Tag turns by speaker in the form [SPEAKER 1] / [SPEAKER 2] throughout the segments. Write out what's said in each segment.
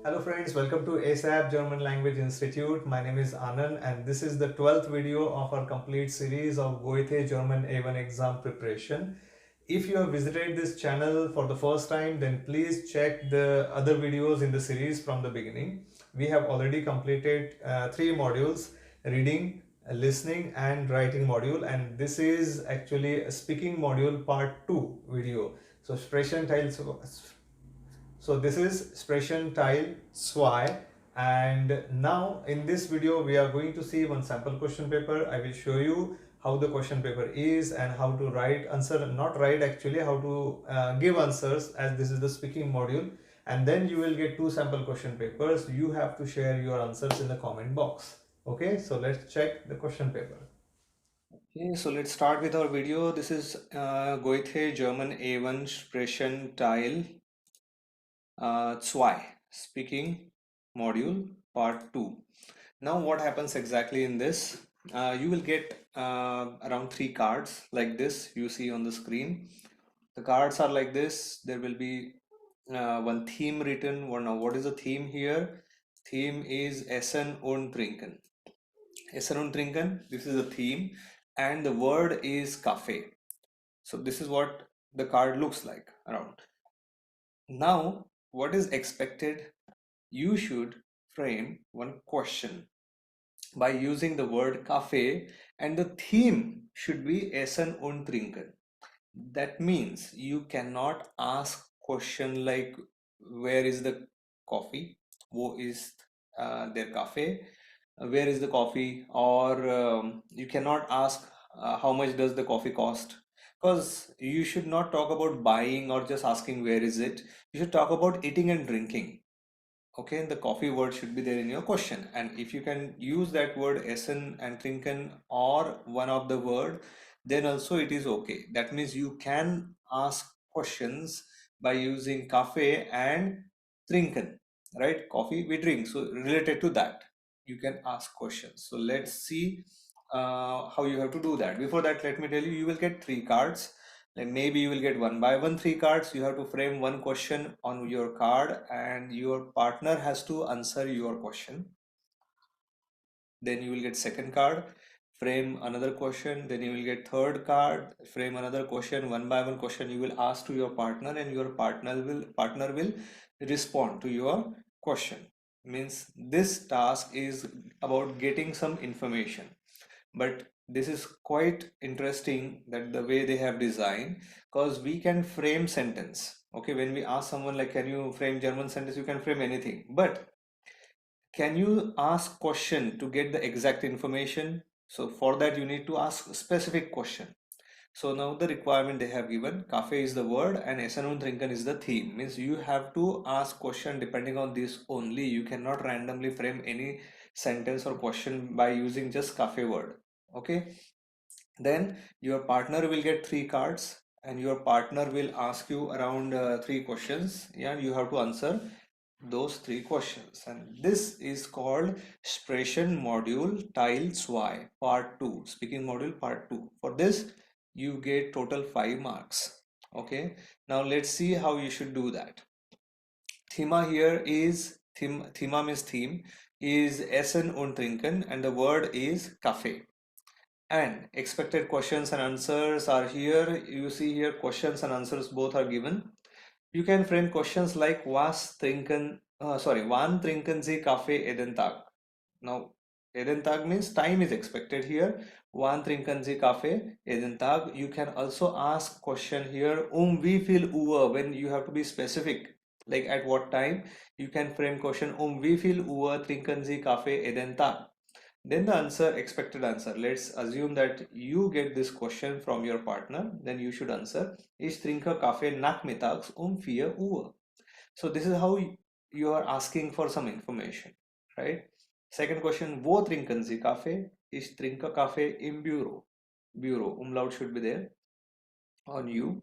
[SPEAKER 1] Hello friends, welcome to ASAP German Language Institute. My name is Anand and this is the 12th video of our complete series of Goethe German A1 exam preparation. If you have visited this channel for the first time, then please check the other videos in the series from the beginning. We have already completed 3 modules: reading, listening and writing module, and this is actually a speaking module part 2 video. So Sprechen Teil, so this is Sprechen Teil 2, and now in this video we are going to see one sample question paper. I will show you how the question paper is and how to write answer, not write actually, how to give answers, as this is the speaking module, and then you will get 2 sample question papers. You have to share your answers in the comment box. Okay, so let's check the question paper. Okay, so let's start with our video. This is Goethe German A1 Sprechen Teil 2, speaking module part 2. Now what happens exactly in this? You will get around 3 cards like this you see on the screen. The cards are like this. There will be one theme written. Now what is the theme here? Theme is Essen und Trinken. Essen und Trinken, this is the theme, and the word is cafe. So this is what the card looks like around. Now what is expected? You should frame one question by using the word cafe, and the theme should be Essen und Trinken. That means you cannot ask question like where is the coffee, wo ist their cafe, where is the coffee, or you cannot ask how much does the coffee cost, because you should not talk about buying or just asking where is it. You should talk about eating and drinking. Okay, the coffee word should be there in your question, and if you can use that word essen and trinken or one of the word, then also it is okay. That means you can ask questions by using cafe and trinken, right? Coffee we drink, so related to that you can ask questions. So let's see how you have to do that. Before that, let me tell you, you will get 3 cards. Like maybe you will get 1 by 1 3 cards. You have to frame one question on your card and your partner has to answer your question. Then you will get second card, frame another question. Then you will get third card, frame another question. 1 by 1 question you will ask to your partner, and your partner will respond to your question. Means this task is about getting some information, but this is quite interesting that the way they have designed, because we can frame sentence. Okay, when we ask someone like can you frame German sentence, you can frame anything, but can you ask question to get the exact information? So for that you need to ask a specific question. So now the requirement they have given, cafe is the word and Essen und Trinken is the theme. Means you have to ask question depending on this only. You cannot randomly frame any sentence or question by using just cafe word. Okay. Then your partner will get 3 cards and your partner will ask you around 3 questions. Yeah, you have to answer those 3 questions, and this is called Sprechen Module Teil 2 Part 2, speaking module Part 2. For this you get total 5 marks. Okay, now let's see how you should do that. Thema here is thema means theme is Essen und Trinken, and the word is cafe. And expected questions and answers are here. You see here questions and answers both are given. You can frame questions like wann trinken Sie Kaffee jeden Tag? Now, jeden Tag means time is expected here. Wann trinken Sie Kaffee jeden Tag? You can also ask question here wie viel Uhr, when you have to be specific, like at what time. You can frame question wie viel Uhr trinken Sie Kaffee jeden Tag? Then the answer, expected answer. Let's assume that you get this question from your partner, then you should answer, ich trinke Kaffee nachmittags 4 Uhr. So this is how you are asking for some information, right? Second question, wo trinken Sie Kaffee? Ich trinke Kaffee im Büro. Bureau, umlaut should be there on you.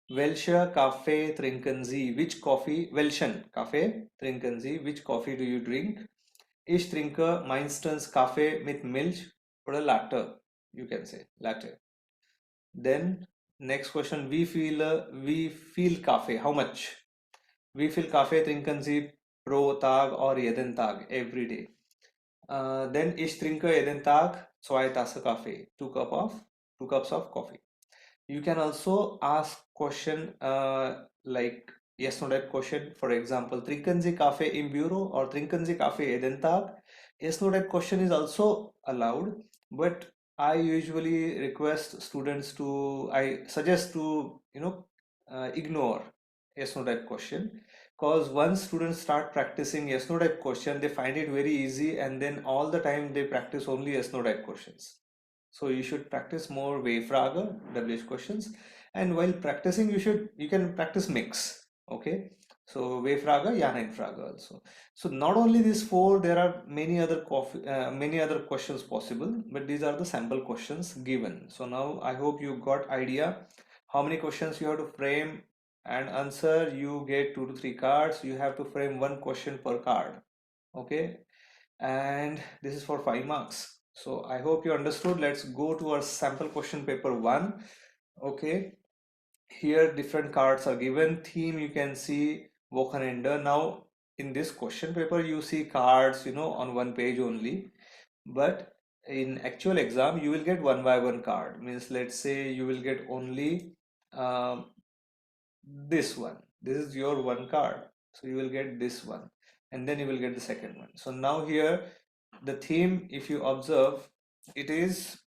[SPEAKER 1] Welcher Kaffee trinken Sie? Which coffee? Welchen Kaffee trinken Sie? Which coffee do you drink? Ich trinke meistens Kaffee mit Milch oder Latte. You can say latte. Then next question, we feel Kaffee. How much? Wie viel Kaffee trinken Sie pro Tag or jeden Tag, every day. Then ich trinke jeden Tag 2 Tasse Kaffee, 2 cups of coffee. You can also ask question like yes no type question. For example, trinken Sie Kaffee im Büro or trinken Sie Kaffee jeden Tag. Yes no type question is also allowed, but I usually request students to, I suggest to, ignore yes no type question, because once students start practicing yes no type question, they find it very easy, and then all the time they practice only yes no type questions. So you should practice more W-Frage, WH questions, and while practicing, you can practice mix. Okay, so W-Frage, Ja-Nein-Frage also. So not only these four, there are many other questions possible, but these are the sample questions given. So now I hope you got idea how many questions you have to frame and answer. You get 2 to 3 cards. You have to frame one question per card. Okay, and this is for 5 marks. So I hope you understood. Let's go to our sample question paper 1. Okay, here different cards are given. Theme, you can see Wochenende. Now in this question paper you see cards on one page only, but in actual exam you will get one by one card. Means let's say you will get only um, this one. This is your one card, so you will get this one, and then you will get the second one. So now here the theme, if you observe, it is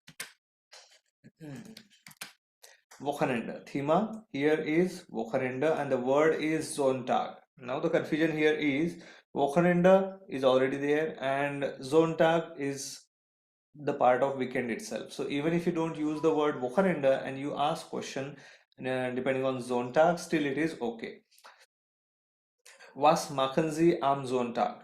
[SPEAKER 1] Wochenende. Thema here is Wochenende, and the word is Sonntag. Now the confusion here is Wochenende is already there, and Sonntag is the part of weekend itself. So even if you don't use the word Wochenende and you ask question depending on Sonntag, still it is okay. Was machen Sie am Sonntag?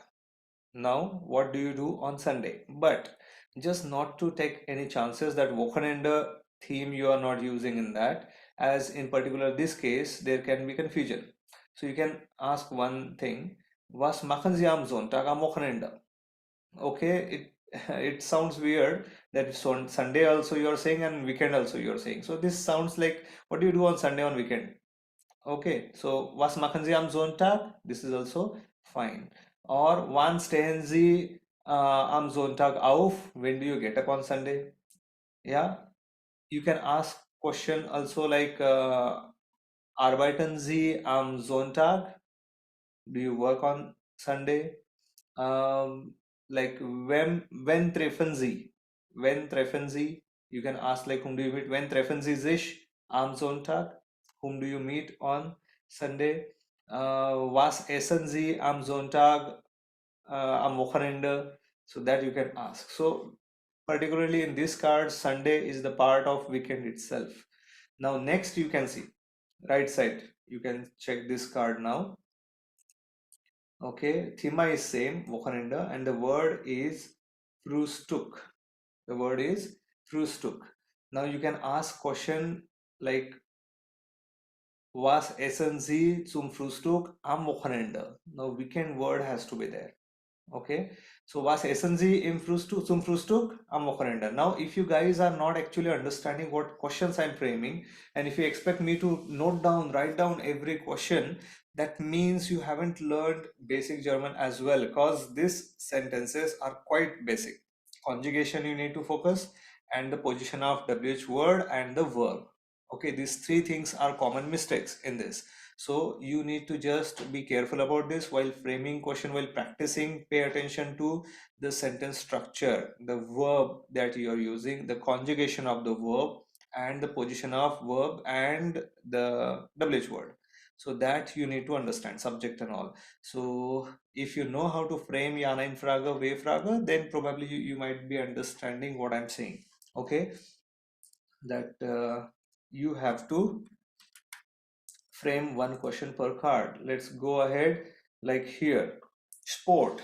[SPEAKER 1] Now, what do you do on Sunday? But just not to take any chances that Wochenende theme you are not using in that, as in particular this case, there can be confusion. So you can ask one thing, was machen Sie am Sonntag am Wochenende? Okay, it sounds weird that on Sunday also you are saying and weekend also you are saying. So this sounds like, what do you do on Sunday on weekend? Okay, so was machen Sie am Sonntag? This is also fine. Or wann stehen Sie am Sonntag auf? When do you get up on Sunday? Yeah, you can ask question also like arbeiten Sie am Sonntag? Do you work on Sunday? Like when treffen Sie? When treffen Sie? You can ask like whom do you meet? When treffen Sie sich am Sonntag? Whom do you meet on Sunday? Was essen Sie am Sonntag am Wochenende? So that you can ask. So particularly in this card, Sunday is the part of weekend itself. Now next you can see right side. You can check this card now. Okay, thema is same, Wochenende, and the word is Frühstück. The word is Frühstück. Now you can ask question like, was essen Sie zum Frühstück am Wochenende? Now weekend word has to be there. Okay, so was essen Sie zum Frühstück am Wochenende? Now if you guys are not actually understanding what questions I'm framing, and if you expect me to write down every question, that means you haven't learned basic German as well, because these sentences are quite basic. Conjugation you need to focus, and the position of WH word and the verb. Okay, these three things are common mistakes in this. So you need to just be careful about this while framing question, while practicing. Pay attention to the sentence structure, the verb that you are using, the conjugation of the verb, and the position of verb and the WH word. So that you need to understand, subject and all. So if you know how to frame Ja-Nein-Frage, W-Frage, then probably you might be understanding what I'm saying. Okay, that you have to frame one question per card. Let's go ahead. Like here, sport.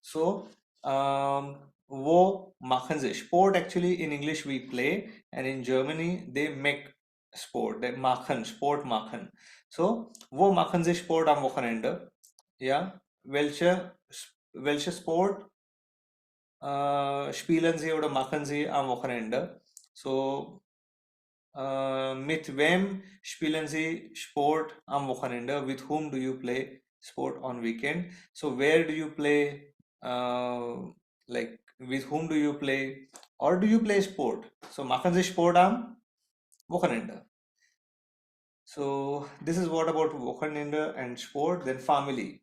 [SPEAKER 1] So wo machen sie? Sport actually in English we play, and in Germany they make sport. They machen, Sport machen. So wo machen sie Sport am Wochenende? Ja, welche Sport spielen sie oder machen sie am Wochenende? So mit wem spielen Sie Sport am Wochenende? With whom do you play sport on weekend. So where do you play? Like with whom do you play, or do you play sport? So machen Sie Sport am Wochenende. So this is what about Wochenende and Sport. Then family.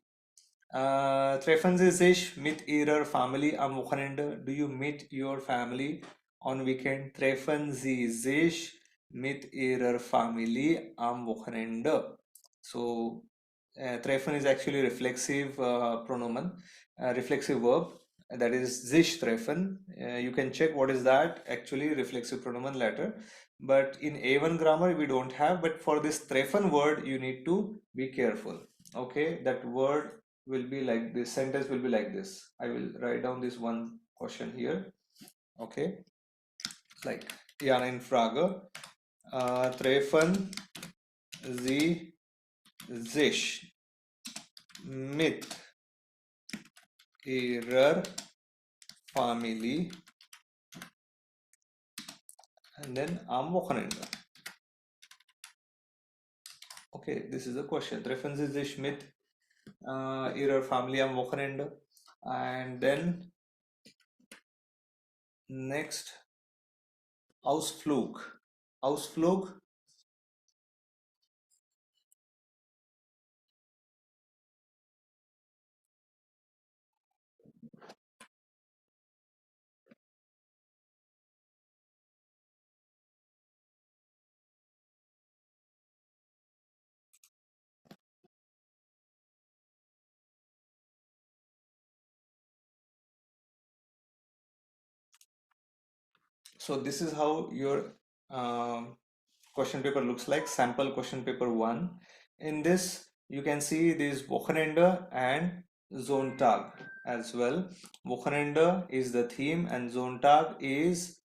[SPEAKER 1] Treffen Sie sich mit Ihrer Family am Wochenende? Do you meet your family on weekend? Treffen Sie sich mit Ihrer Family am Wochenende? So, treffen is actually reflexive pronoun, reflexive verb. That is sich treffen. You can check what is that actually reflexive pronoun later. But in A1 grammar we don't have. But for this treffen word, you need to be careful. Okay, that word will be like this, sentence will be like this. I will write down this one question here. Okay, like ja, in Frage. Treffen Sie sich mit Ihrer Family and then am Wochenende. Okay, this is a question. Treffen Sie sich mit Ihrer Family am Wochenende? And then next, Ausflug. Ausflug. So this is how your question paper looks like, sample question paper 1. In this, you can see this Wochenende and Sonntag as well. Wochenende is the theme and Sonntag is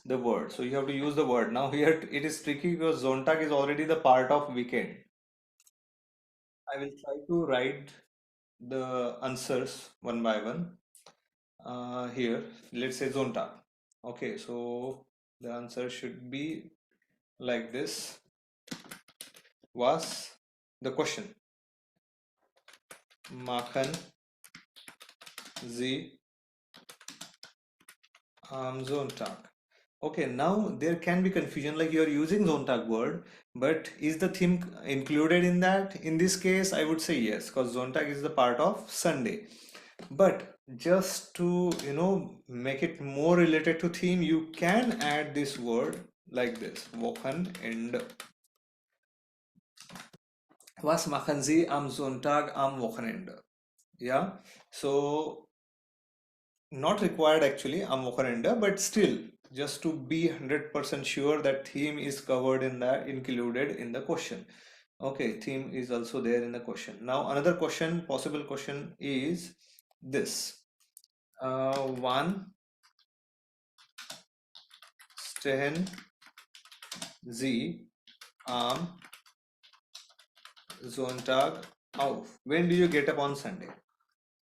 [SPEAKER 1] the word. So you have to use the word. Now here it is tricky because Sonntag is already the part of weekend. I will try to write the answers one by one. Here, let's say Sonntag. Okay, so the answer should be like this. Was the question. Machen Sie am Sonntag. Okay, now there can be confusion, like you are using Sonntag word, but is the theme included in that? In this case, I would say yes, because Sonntag is the part of Sunday. But just to, make it more related to theme, you can add this word like this, Wochenende. Was machen Sie am Sonntag am Wochenende? Yeah, so not required actually am Wochenende, but still just to be 100% sure that theme is covered in that, included in the question. Okay, theme is also there in the question. Now another question, possible question is this. Wann stehen Sie am Sonntag auf? When do you get up on Sunday?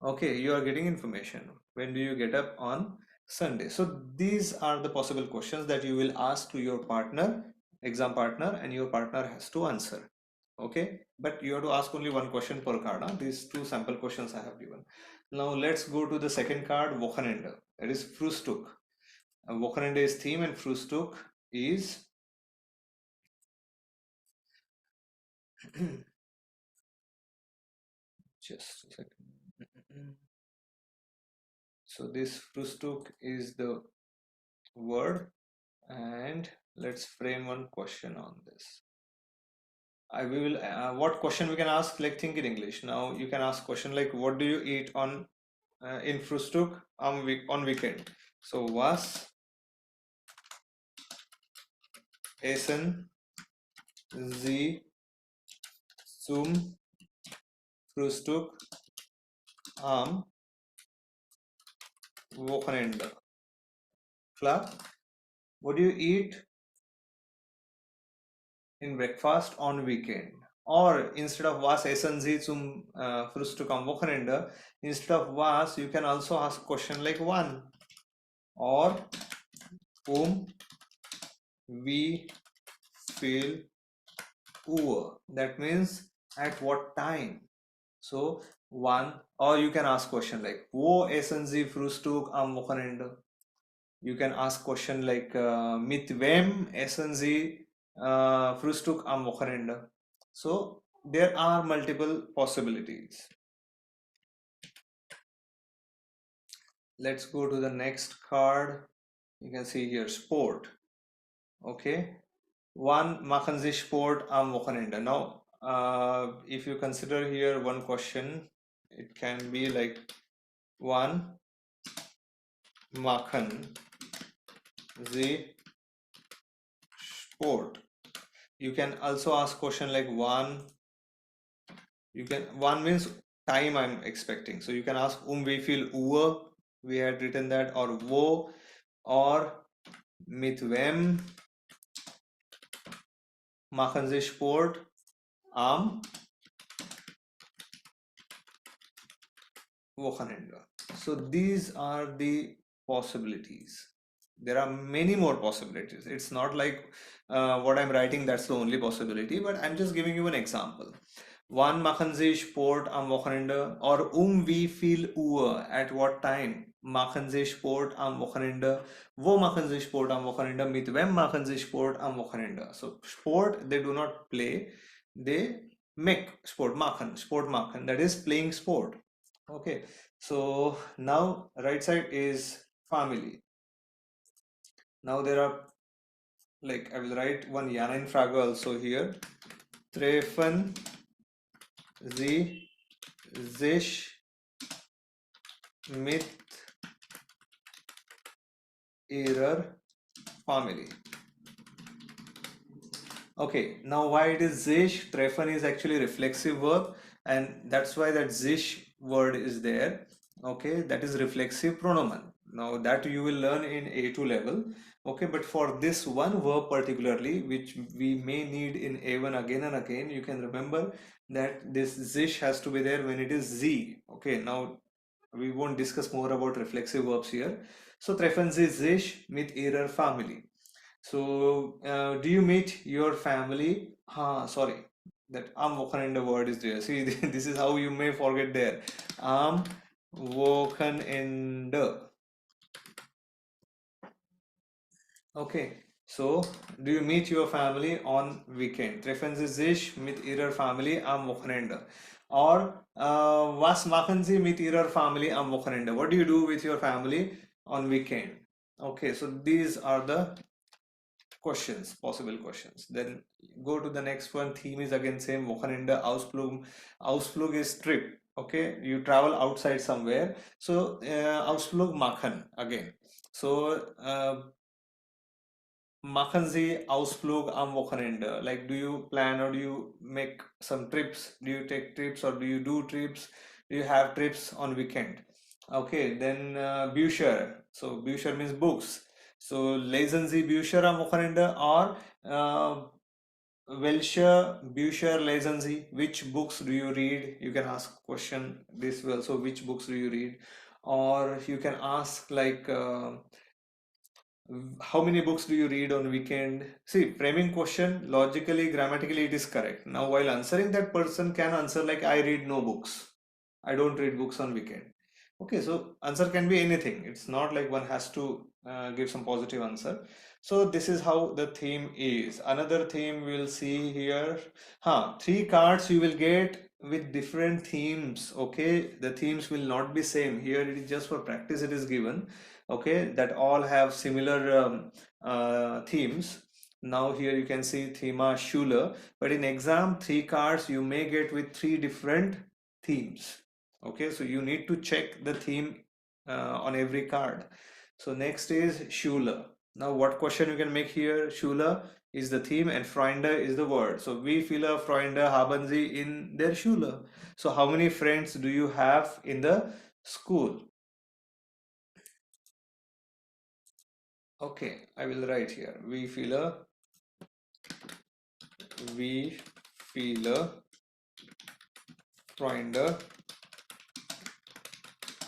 [SPEAKER 1] Okay, you are getting information. When do you get up on Sunday? So these are the possible questions that you will ask to your partner, exam partner, and your partner has to answer. Okay, but you have to ask only one question per card. Huh? These two sample questions I have given. Now let's go to the second card, Wochenende. That is Frühstück. Wochenende is theme and Frühstück is just a second. So this Frühstück is the word, and let's frame one question on this. We will what question we can ask, like think in English. Now you can ask question like what do you eat on in Frühstück on weekend. So was essen Sie zum Frühstück am Wochenende? Klar? What do you eat in breakfast on weekend? Or instead of was essen Sie zum Frühstück am Wochenende, instead of was, you can also ask question like one, or wie viel Uhr. That means at what time. So one, or you can ask question like Wo essen Sie Frühstück am Wochenende? You can ask question like Mit wem essen Sie Frühstück am Wochenende? So there are multiple possibilities. Let's go to the next card. You can see here sport. Okay. Wann machen Sie Sport am Wochenende? Now, if you consider here one question, it can be like wann machen Sie Sport? You can also ask question like wann. You can one means time I'm expecting. So you can ask wie viel Uhr. We had written that, or wo, or mit wem machen Sie Sport am Wochenende. So these are the possibilities. There are many more possibilities. It's not like what I'm writing, that's the only possibility, but I'm just giving you an example. Wann machen Sie Sport am Wochenende? Or wie viel Uhr? At what time? Machen Sie Sport am Wochenende? Wo machen Sie Sport am Wochenende? Mit wem machen Sie Sport am Wochenende? So sport, they do not play. They make sport machen. That is playing sport. Okay, so now right side is family. Now there are, like, I will write one Frage also here. Treffen Sie sich mit Ihrer Family. Okay, now why it is sich? Treffen is actually reflexive verb, and that's why that sich word is there. Okay, that is reflexive pronoun. Now that you will learn in A2 level. Okay, but for this one verb particularly, which we may need in A1 again and again, you can remember that this sich has to be there when it is Z. Okay, now we won't discuss more about reflexive verbs here. So treffen Sie sich mit Ihrer Family. So, do you meet your family? Sorry, that am Wochenende word is there. See, this is how you may forget there. Am Wochenende. Okay, so do you meet your family on weekend? Treffen Sie sich mit Ihrer Family am Wochenende? Or was machen Sie mit Ihrer Family am Wochenende? What do you do with your family on weekend? Okay, so these are the questions, possible questions. Then go to the next one. Theme is again same. Wochenende, Ausflug. Ausflug is trip. Okay, you travel outside somewhere. So Ausflug machen again. So machen Sie Ausflug am Wochenende? Like, do you plan or do you make some trips? Do you take trips or do you do trips? Do you have trips on weekend? Okay, then Bücher. So Bücher means books. So lesen Sie Bücher am Wochenende, or welche Bücher lesen Sie? Which books do you read? You can ask question this way also. Which books do you read? Or you can ask like how many books do you read on weekend? See, framing question, logically, grammatically, it is correct. Now, while answering, that person can answer like, I read no books. I don't read books on weekend. Okay, so answer can be anything. It's not like one has to give some positive answer. So this is how the theme is. Another theme we'll see here. Three cards you will get with different themes. Okay, the themes will not be same. Here it is just for practice it is given. Okay, that all have similar themes. Now here you can see thema Schuler, but in exam 3 cards you may get with 3 different themes. Okay, so you need to check the theme on every card. So next is Schuler. Now what question you can make here? Schuler is the theme and Freunde is the word. So wie viele Freunde haben Sie in der Schule? So how many friends do you have in the school? Okay, I will write here. Wie viele Freunde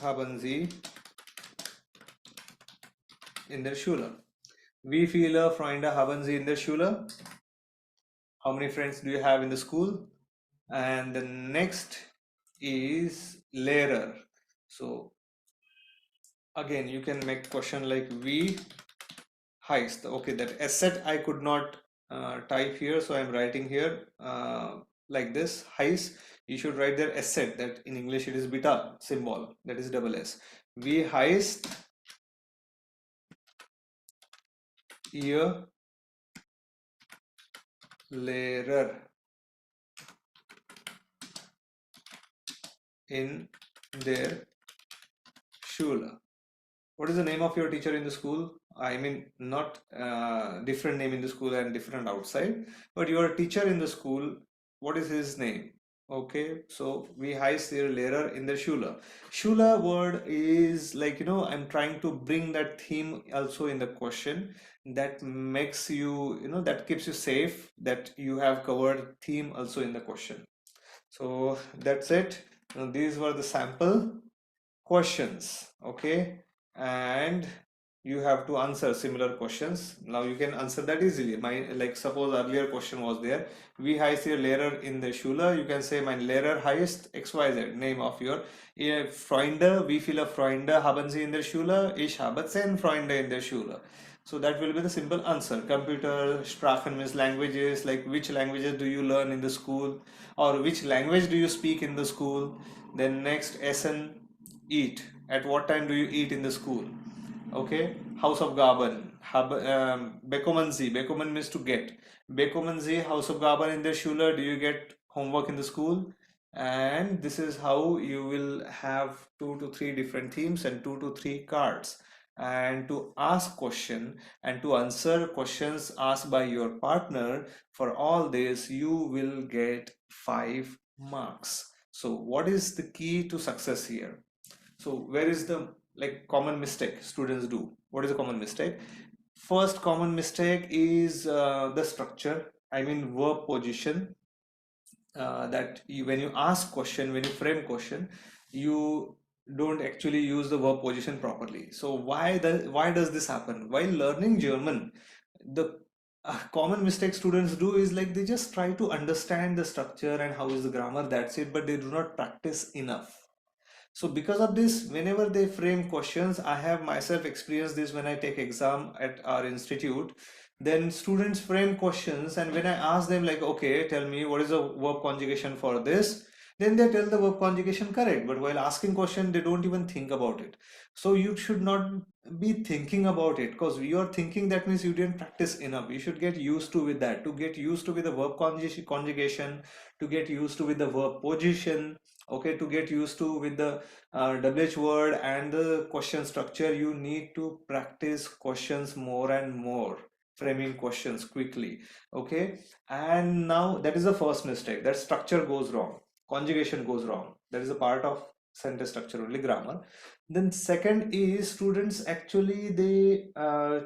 [SPEAKER 1] haben Sie in der Schule? Wie viele Freunde haben Sie in der Schule? How many friends do you have in the school? And the next is Lehrer. So again, you can make question like we heist. Okay, that asset I could not type here, so I'm writing here like this heist. You should write there asset, that in English it is beta symbol, that is double S. We heist ihr Lehrer in der Schule. What is the name of your teacher in the school? I mean, not different name in the school and different outside, but your teacher in the school, what is his name? Okay, so we heißt their Lehrer in the Schule. Schule word is like, I'm trying to bring that theme also in the question, that makes you, that keeps you safe, that you have covered theme also in the question. So that's it. Now, these were the sample questions, okay, and you have to answer similar questions. Now you can answer that easily. My, like, suppose earlier question was there, wie heißt Ihr Lehrer in der Schule? You can say, mein Lehrer heißt XYZ, name of your Freunde. Wie viele Freunde haben Sie in der Schule? Ich habe 10 Freunde in der Schule. So that will be the simple answer. Computer Sprachen means languages, like which languages do you learn in the school, or which language do you speak in the school. Then next, Essen, eat. At what time do you eat in the school? Okay, House of Gaben. Bekommen Sie. Bekommen means to get. Bekommen Sie House of Gaben in der Schule. Do you get homework in the school? And this is how you will have 2 to 3 different themes and 2 to 3 cards. And to ask question and to answer questions asked by your partner, for all this you will get 5 marks. So what is the key to success here? So where is the, like, common mistake students do? What is the common mistake? First common mistake is the structure. I mean verb position. That you, when you ask question, when you frame question, you don't actually use the verb position properly. So why does this happen? While learning German, the common mistake students do is, like, they just try to understand the structure and how is the grammar, that's it, but they do not practice enough. So because of this, whenever they frame questions, I have myself experienced this when I take exam at our institute. Then students frame questions, and when I ask them, like, okay, tell me what is the verb conjugation for this, then they tell the verb conjugation correct. But while asking question, they don't even think about it. So you should not be thinking about it, because you are thinking, that means you didn't practice enough. You should get used to with that, to get used to with the verb conjugation, to get used to with the verb position, okay, to get used to with the WH word and the question structure. You need to practice questions more and more, framing questions quickly, okay. And now that is the first mistake, that structure goes wrong, conjugation goes wrong, that is a part of sentence structure only, grammar. Then second is, students actually, they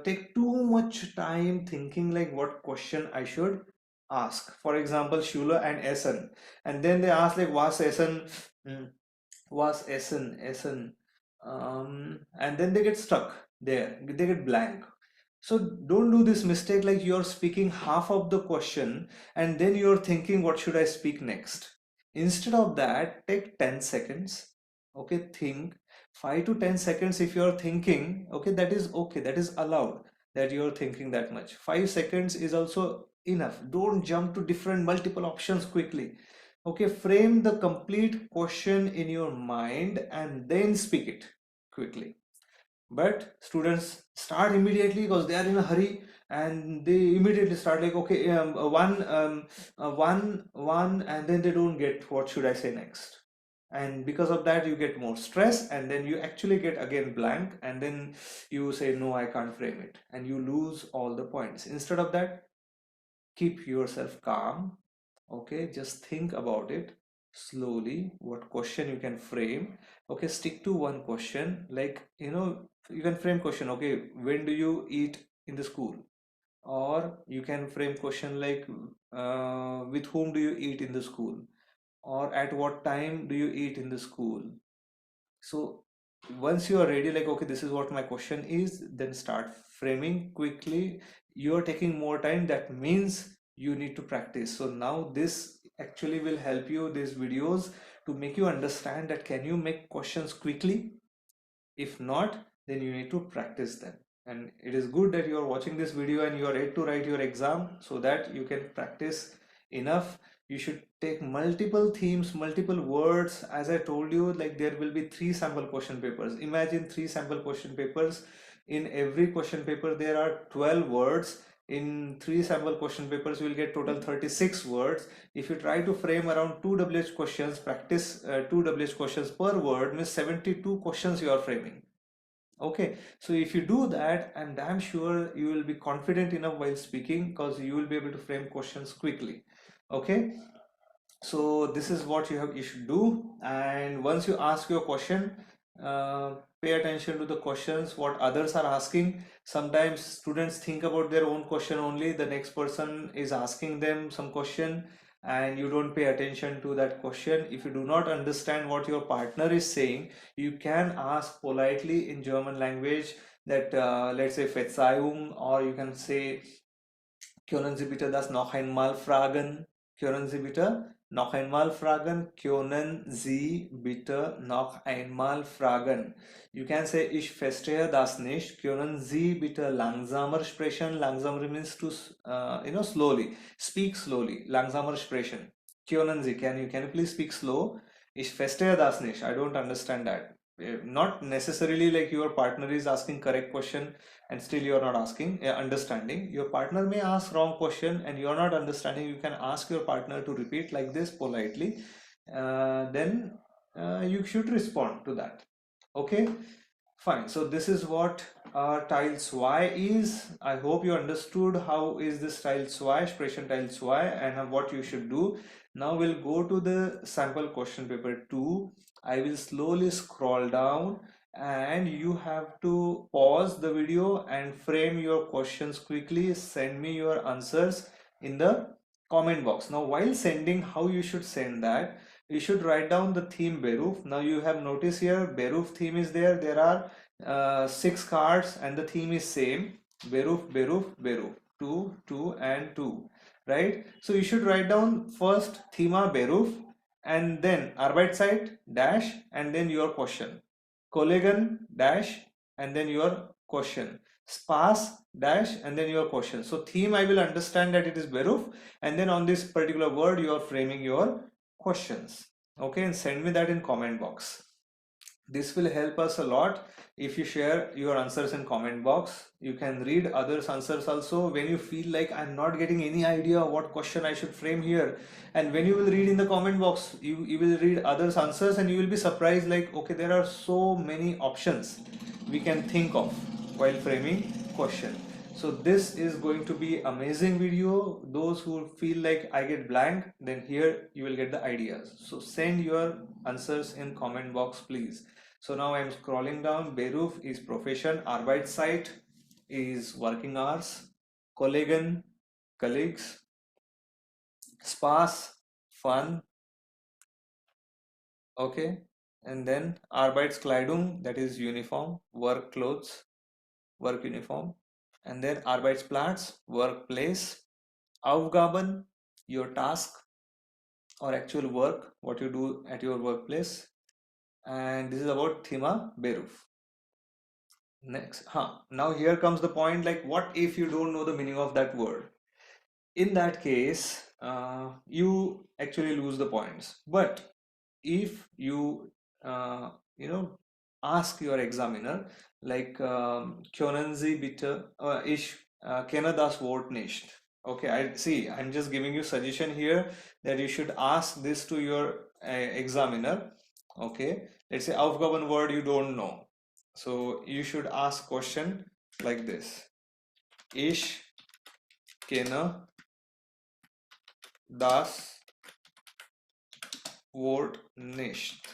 [SPEAKER 1] take too much time thinking like what question I should ask. For example, Schule and Essen, and then they ask like, was Essen, mm, was Essen, and then they get stuck there, they get blank. So don't do this mistake, like you're speaking half of the question and then you're thinking, what should I speak next? Instead of that, take 10 seconds, okay, think 5 to 10 seconds. If you're thinking, okay, that is allowed, that you're thinking that much. 5 seconds is also enough. Don't jump to different multiple options quickly. Okay, frame the complete question in your mind and then speak it quickly. But students start immediately because they are in a hurry, and they immediately start like, okay, one, and then they don't get what should I say next. And because of that, you get more stress, and then you actually get again blank, and then you say, no, I can't frame it, and you lose all the points. Instead of that, keep yourself calm, okay, just think about it slowly, what question you can frame. Okay, stick to one question, like, you can frame question, okay, when do you eat in the school? Or you can frame question like, with whom do you eat in the school? Or at what time do you eat in the school? So once you are ready, like, okay, this is what my question is, then start framing quickly. You're taking more time, that means you need to practice. So now this actually will help you, these videos, to make you understand that can you make questions quickly. If not, then you need to practice them. And it is good that you are watching this video and you are ready to write your exam so that you can practice enough. You should take multiple themes, multiple words. As I told you, like there will be 3 sample question papers. Imagine 3 sample question papers. In every question paper, there are 12 words. In 3 sample question papers, you will get total 36 words. If you try to frame around 2 WH questions, practice 2 WH questions per word, means 72 questions you are framing. Okay, so if you do that, I'm damn sure you will be confident enough while speaking, because you will be able to frame questions quickly. Okay, so this is what you should do. And once you ask your question, pay attention to the questions what others are asking. Sometimes students think about their own question only, the next person is asking them some question and you don't pay attention to that question. If you do not understand what your partner is saying, you can ask politely in German language that let's say Verzeihung, or you can say können Sie bitte das noch einmal fragen? Können Sie bitte noch einmal fragen? Können Sie bitte noch einmal fragen? You can say, ich verstehe das nicht. Können Sie bitte langsamer sprechen? Langsamer means to, slowly. Speak slowly. Langsamer sprechen. Können Sie, can you please speak slow? Ich verstehe das nicht. I don't understand that. Not necessarily like your partner is asking correct question and still you are not asking, understanding. Your partner may ask wrong question and you are not understanding. You can ask your partner to repeat like this politely. Then you should respond to that. Okay, fine. So this is what Teil 2 is. I hope you understood how is this Teil 2, Sprechen Teil 2, and what you should do. Now we'll go to the sample question paper 2. I will slowly scroll down and you have to pause the video and frame your questions quickly. Send me your answers in the comment box. Now while sending, how you should send that, you should write down the theme Beruf. Now you have noticed here Beruf theme is there. There are 6 cards and the theme is same, Beruf, Beruf, Beruf, 2, 2 and 2, right? So you should write down first Thema Beruf and then Arbeitszeit dash and then your question, Kollegen dash and then your question, Spaß dash and then your question. So theme, I will understand that it is Beruf, and then on this particular word you are framing your questions. Okay, and send me that in comment box. This will help us a lot. If you share your answers in comment box, you can read others answers also. When you feel like I'm not getting any idea what question I should frame here, and when you will read in the comment box, you will read others answers and you will be surprised, like, okay, there are so many options we can think of while framing question. So this is going to be amazing video. Those who feel like I get blank, then here you will get the ideas. So send your answers in comment box, please. So now I'm scrolling down. Beruf is profession, Arbeitszeit is working hours, Kollegen, colleagues, Spaß, fun, okay, and then Arbeitskleidung, that is uniform, work clothes, work uniform, and then Arbeitsplatz, workplace, Aufgaben, your task or actual work, what you do at your workplace, and this is about Thema Beruf. Next, now here comes the point, like what if you don't know the meaning of that word? In that case, you actually lose the points. But if you, you know, ask your examiner, like, können Sie bitte, ich kenne das Wort nicht. Okay, I'm just giving you suggestion here that you should ask this to your examiner. Okay, let's say Aufgaben word you don't know. So you should ask question like this. Ich kenne das Wort nicht.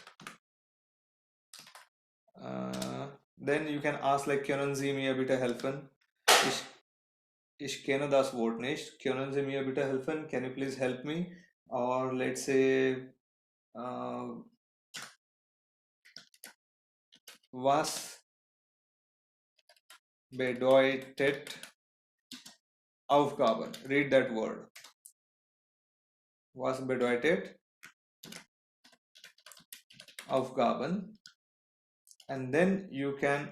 [SPEAKER 1] Then you can ask like, können Sie mir bitte helfen? Ich kenne das Wort nicht. Können Sie mir bitte helfen? Can you please help me? Or let's say, was bedeutet Aufgaben? Read that word. Was bedeutet Aufgaben? And then you can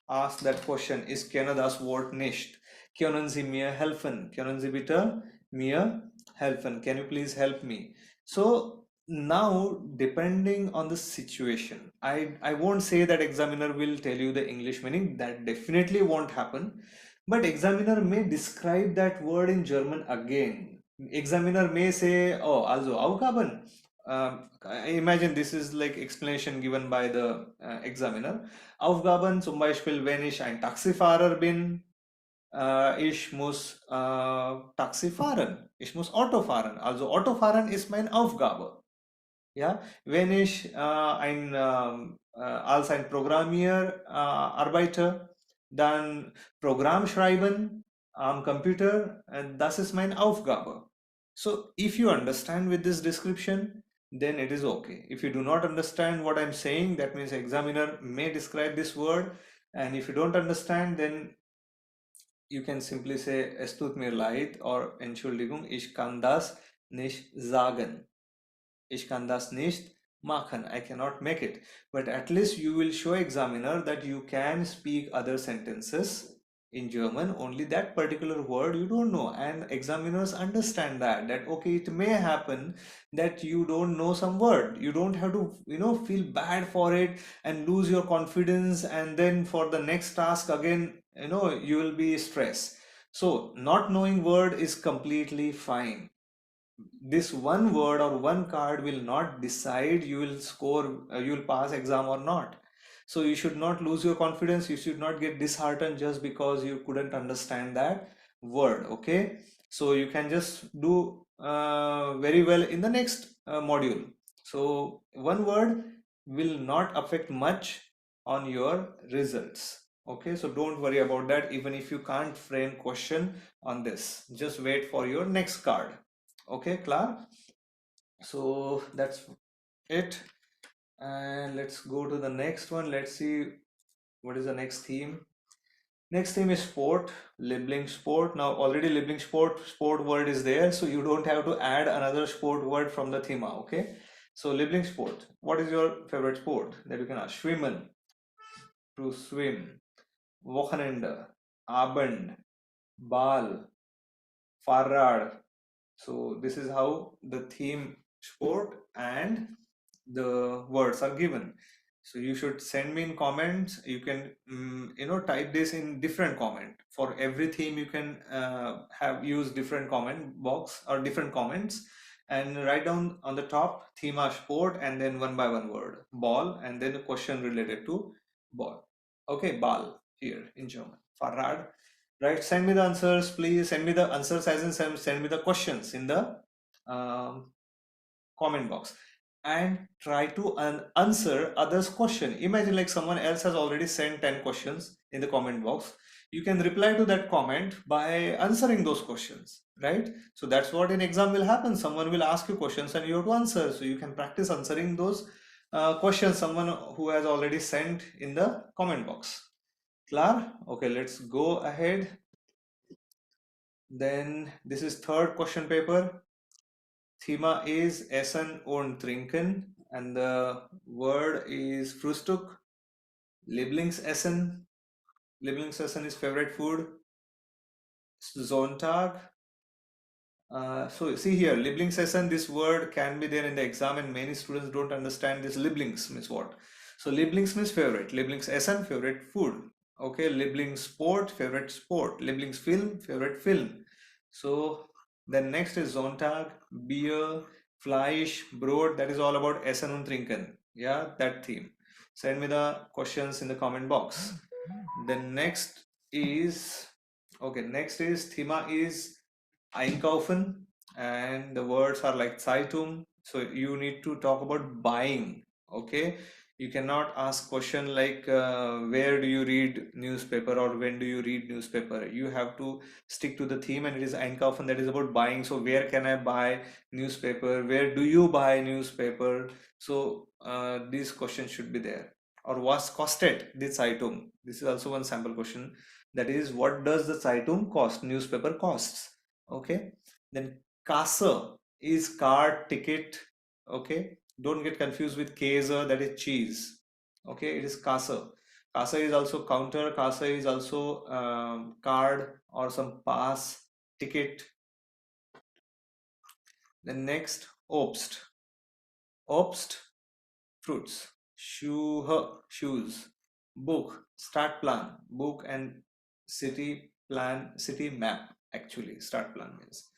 [SPEAKER 1] ask that question, ich kenne das Wort nicht. Können Sie mir helfen? Können Sie bitte mir helfen? Can you please help me? So now, depending on the situation, I won't say that examiner will tell you the English meaning. That definitely won't happen. But examiner may describe that word in German again. Examiner may say, oh, also Aufgaben. I imagine this is like explanation given by the examiner. Aufgaben zum Beispiel, wenn ich ein Taxifahrer bin, ich muss Taxi fahren, ich muss Auto fahren. Also Autofahren ist meine Aufgabe. Ja, wenn ich als ein Programmierer arbeite, dann Programm schreiben am Computer, das ist meine Aufgabe. So if you understand with this description, then it is okay. If you do not understand what I'm saying, that means examiner may describe this word, and if you don't understand, then you can simply say es tut mir leid or Entschuldigung, ich kann das nicht sagen. Ich kann das nicht machen. I cannot make it. But at least you will show examiner that you can speak other sentences in German, only that particular word you don't know. And examiners understand that okay, it may happen that you don't know some word. You don't have to, feel bad for it and lose your confidence. And then for the next task again, you will be stressed. So not knowing word is completely fine. This one word or one card will not decide you will score, you will pass exam or not. So you should not lose your confidence. You should not get disheartened just because you couldn't understand that word. Okay, so you can just do very well in the next module. So one word will not affect much on your results. Okay, so don't worry about that. Even if you can't frame question on this, just wait for your next card. Okay, klar. So that's it, and let's go to the next one. Let's see what is the next theme. Next theme is sport, labeling sport. Now already labeling sport word is there, so you don't have to add another sport word from the theme. Okay, so labeling sport. What is your favorite sport? That you can ask. Schwimmen, to swim. Wochenende, Abend, Ball, Fahrrad. So this is how the theme sport and the words are given. So you should send me in comments. You can type this in different comment. For every theme you can have use different comment box or different comments, and write down on the top theme of sport and then one by one word ball and then a question related to ball. Okay, ball here in German. Fahrrad. Right, send me the answers, please. Send me the answers as in send me the questions in the um, comment box, and try to answer others question. Imagine like someone else has already sent 10 questions in the comment box. You can reply to that comment by answering those questions, right? So that's what in exam will happen. Someone will ask you questions and you have to answer, so you can practice answering those questions someone who has already sent in the comment box. Klar? Okay, let's go ahead. Then this is third question paper. Thema is Essen und Trinken, and the word is Frühstück. Lieblingsessen. Lieblingsessen is favorite food. Sonntag. So see here, Lieblingsessen, this word can be there in the exam, and many students don't understand this. Lieblings means what? So Lieblings means favorite. Lieblingsessen, favorite food. Okay, Lieblingssport, favorite sport. Lieblingsfilm, favorite film. So then next is Sonntag, beer, Fleisch, Brot. That is all about Essen und Trinken. Yeah, that theme. Send me the questions in the comment box. Then next is, okay, next is Thema is Einkaufen, and the words are like Zeitung. So you need to talk about buying. Okay, you cannot ask question like where do you read newspaper or when do you read newspaper. You have to stick to the theme, and it is Einkaufen, that is about buying. So where can I buy newspaper? Where do you buy newspaper? So these questions should be there. Or was kostet die Zeitung? This is also one sample question. That is, what does the Zeitung cost? Newspaper costs. Okay, then Kasse is card, ticket. Okay, don't get confused with Käse, that is cheese. Okay, it is Kasse. Kasse is also counter. Kasse is also card or some pass, ticket. Then next, Obst. Obst, fruits. Schuhe, shoes. Book, start plan. Book and city plan, city map. Actually, start plan means.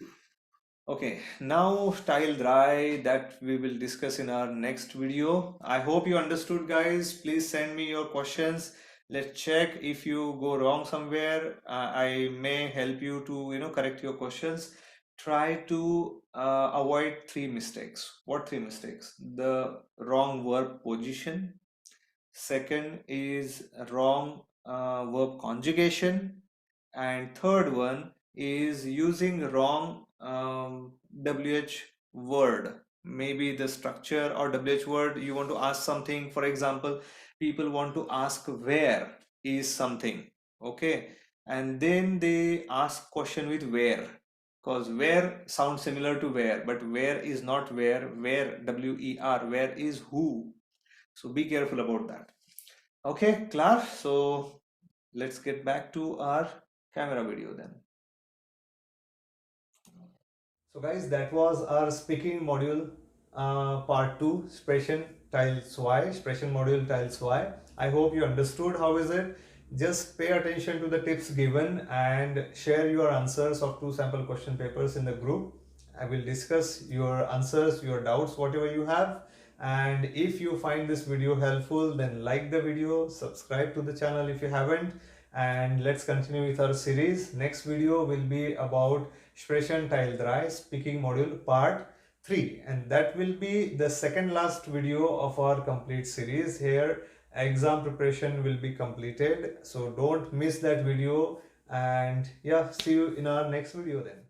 [SPEAKER 1] Okay, now tile dry, that we will discuss in our next video. I hope you understood, guys. Please send me your questions. Let's check if you go wrong somewhere. I may help you to correct your questions. Try to avoid three mistakes. What three mistakes? The wrong verb position. Second is wrong verb conjugation, and third one is using wrong WH word. Maybe the structure or WH word, you want to ask something. For example, people want to ask where is something, okay, and then they ask question with where, because where sounds similar to where, but where is not where. Where, WER, where is who. So be careful about that. Okay, Clark. So let's get back to our camera video then. So guys, that was our speaking module part 2, Sprechen Teil 2, Sprechen Module Teil 2. I hope you understood how is it. Just pay attention to the tips given and share your answers of 2 sample question papers in the group. I will discuss your answers, your doubts, whatever you have. And if you find this video helpful, then like the video, subscribe to the channel if you haven't, and let's continue with our series. Next video will be about Sprechen Teil 3, speaking module part 3, and that will be the second last video of our complete series. Here exam preparation will be completed, so don't miss that video. And yeah, see you in our next video then.